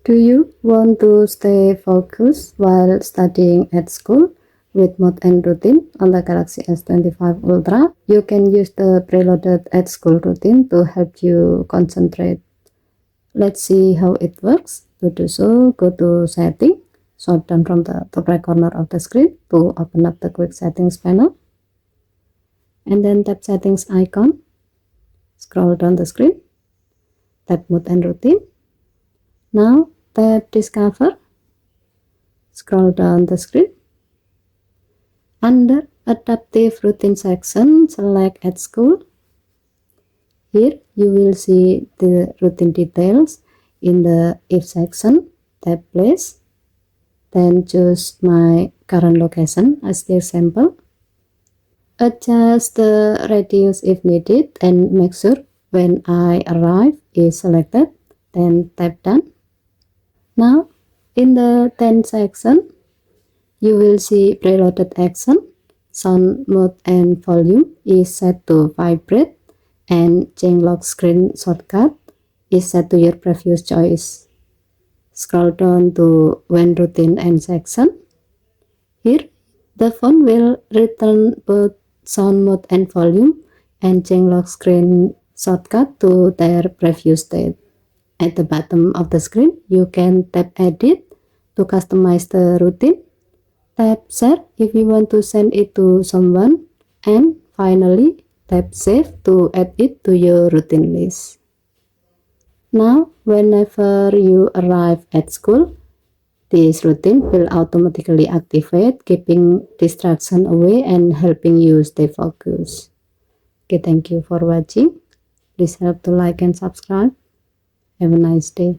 Do you want to stay focused while studying at school with mode and routine on the Galaxy S25 Ultra? You can use the preloaded at school routine to help you concentrate. Let's see how it works. To do so, go to Setting, swipe down from the top right corner of the screen to open up the Quick Settings panel, and then tap Settings icon. Scroll down the screen, tap Mode and Routine. Now tap Discover. Scroll down the screen. Under Adaptive Routine section, select At School. Here you will see the routine details. In the If section, tap Place. Then choose my current location as the example. Adjust the radius if needed and make sure when I arrive is selected. Then tap Done. Now in the 10 section, you will see preloaded action. Sound mode and volume is set to vibrate, and change lock screen shortcut is set to your previous choice. Scroll down to when routine end section. Here, the phone will return both sound mode and volume and change lock screen shortcut to their previous state. At the bottom of the screen, you can tap Edit to customize the routine. Tap Share if you want to send it to someone, and finally tap Save to add it to your routine list. Now, whenever you arrive at school, this routine will automatically activate, keeping distraction away and helping you stay focused. Okay, thank you for watching. Please help to like and subscribe. Have a nice day.